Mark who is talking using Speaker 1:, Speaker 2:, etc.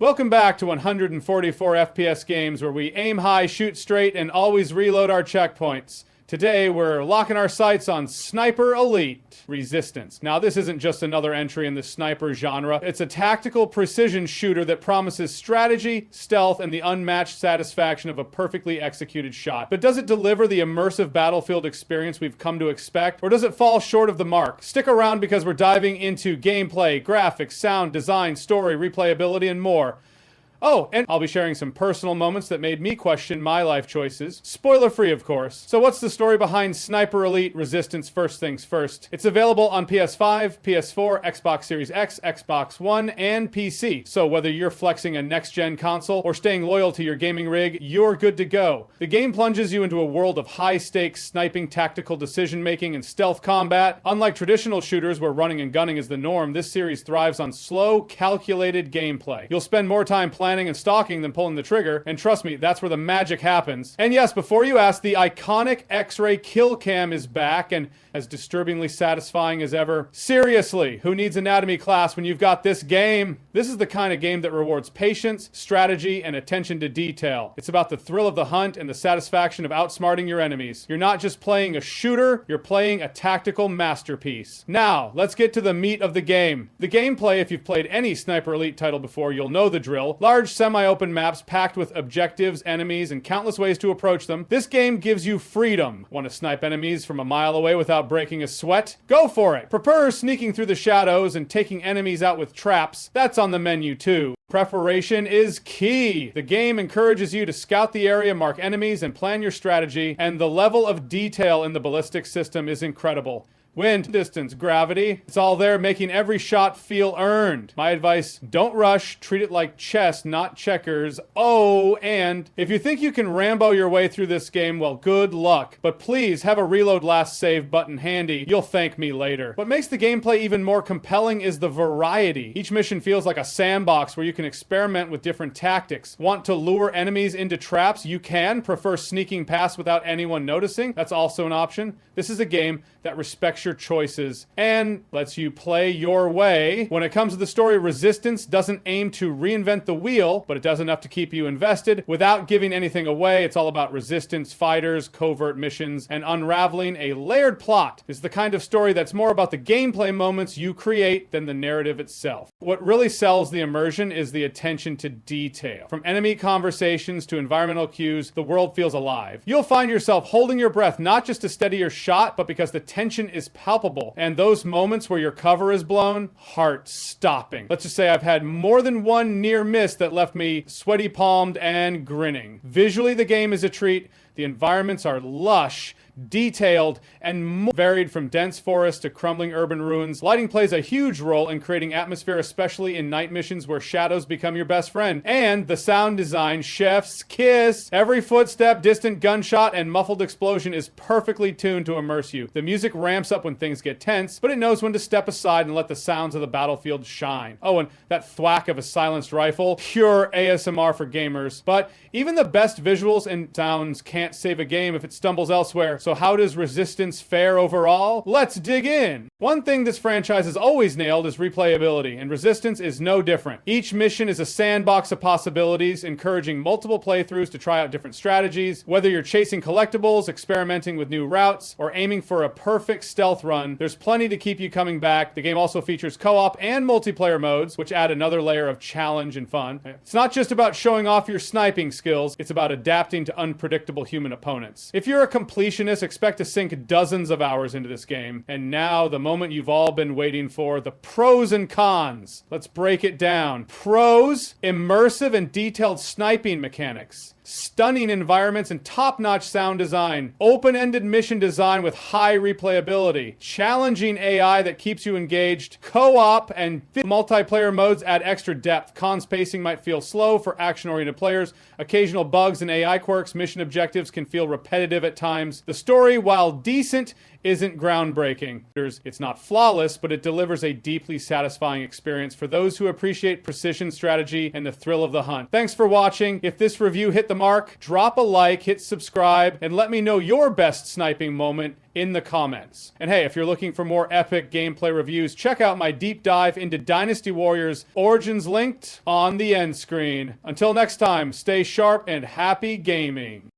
Speaker 1: Welcome back to 144 FPS games where we aim high, shoot straight, and always reload our checkpoints. Today, we're locking our sights on Sniper Elite Resistance. Now, this isn't just another entry in the sniper genre. It's a tactical precision shooter that promises strategy, stealth, and the unmatched satisfaction of a perfectly executed shot. But does it deliver the immersive battlefield experience we've come to expect, or does it fall short of the mark? Stick around because we're diving into gameplay, graphics, sound, design, story, replayability, and more. Oh, and I'll be sharing some personal moments that made me question my life choices. Spoiler free, of course. So what's the story behind Sniper Elite Resistance first things first? It's available on PS5, PS4, Xbox Series X, Xbox One, and PC. So whether you're flexing a next-gen console or staying loyal to your gaming rig, you're good to go. The game plunges you into a world of high-stakes sniping, tactical decision-making, and stealth combat. Unlike traditional shooters where running and gunning is the norm, this series thrives on slow, calculated gameplay. You'll spend more time planning and stalking than pulling the trigger, and trust me, that's where the magic happens. And yes, before you ask, the iconic X-ray kill cam is back and as disturbingly satisfying as ever. Seriously, who needs anatomy class when you've got this game? This is the kind of game that rewards patience, strategy, and attention to detail. It's about the thrill of the hunt and the satisfaction of outsmarting your enemies. You're not just playing a shooter, you're playing a tactical masterpiece. Now, let's get to the meat of the game. The gameplay, if you've played any Sniper Elite title before, you'll know the drill. Large semi-open maps packed with objectives, enemies, and countless ways to approach them. This game gives you freedom. Want to snipe enemies from a mile away without breaking a sweat? Go for it! Prefer sneaking through the shadows and taking enemies out with traps? That's on the menu too. Preparation is key. The game encourages you to scout the area, mark enemies, and plan your strategy, and the level of detail in the ballistic system is incredible. Wind, distance, gravity, it's all there making every shot feel earned. My advice, don't rush, treat it like chess, not checkers. Oh, and if you think you can Rambo your way through this game, well, good luck. But please have a reload last save button handy. You'll thank me later. What makes the gameplay even more compelling is the variety. Each mission feels like a sandbox where you can experiment with different tactics. Want to lure enemies into traps? You can. Prefer sneaking past without anyone noticing? That's also an option. This is a game that respects your choices and lets you play your way. When it comes to the story, Resistance doesn't aim to reinvent the wheel, but it does enough to keep you invested without giving anything away. It's all about resistance, fighters, covert missions, and unraveling a layered plot. It's the kind of story that's more about the gameplay moments you create than the narrative itself. What really sells the immersion is the attention to detail. From enemy conversations to environmental cues, the world feels alive. You'll find yourself holding your breath not just to steady your shot, but because the tension is palpable. And those moments where your cover is blown, heart stopping. Let's just say I've had more than one near miss that left me sweaty palmed and grinning. Visually, the game is a treat. The environments are lush, detailed, and varied from dense forest to crumbling urban ruins. Lighting plays a huge role in creating atmosphere, especially in night missions where shadows become your best friend. And the sound design, chef's kiss. Every footstep, distant gunshot, and muffled explosion is perfectly tuned to immerse you. The music ramps up when things get tense, but it knows when to step aside and let the sounds of the battlefield shine. Oh, and that thwack of a silenced rifle, pure ASMR for gamers. But even the best visuals and sounds can't save a game if it stumbles elsewhere. So how does Resistance fare overall? Let's dig in! One thing this franchise has always nailed is replayability, and Resistance is no different. Each mission is a sandbox of possibilities, encouraging multiple playthroughs to try out different strategies. Whether you're chasing collectibles, experimenting with new routes, or aiming for a perfect stealth run, there's plenty to keep you coming back. The game also features co-op and multiplayer modes, which add another layer of challenge and fun. It's not just about showing off your sniping skills, it's about adapting to unpredictable human opponents. If you're a completionist, expect to sink dozens of hours into this game. And now, the moment you've all been waiting for, the pros and cons. Let's break it down. Pros: immersive and detailed sniping mechanics. Stunning environments and top-notch sound design. Open-ended mission design with high replayability. Challenging AI that keeps you engaged. Co-op and multiplayer modes add extra depth. Cons: pacing might feel slow for action-oriented players. Occasional bugs and AI quirks. Mission objectives can feel repetitive at times. The story, while decent, isn't groundbreaking. It's It's not flawless, but it delivers a deeply satisfying experience for those who appreciate precision strategy and the thrill of the hunt. Thanks for watching. If this review hit the mark, drop a like, hit subscribe, and let me know your best sniping moment in the comments. And hey, if you're looking for more epic gameplay reviews, check out my deep dive into Dynasty Warriors Origins, linked on the end screen. Until next time, stay sharp and happy gaming.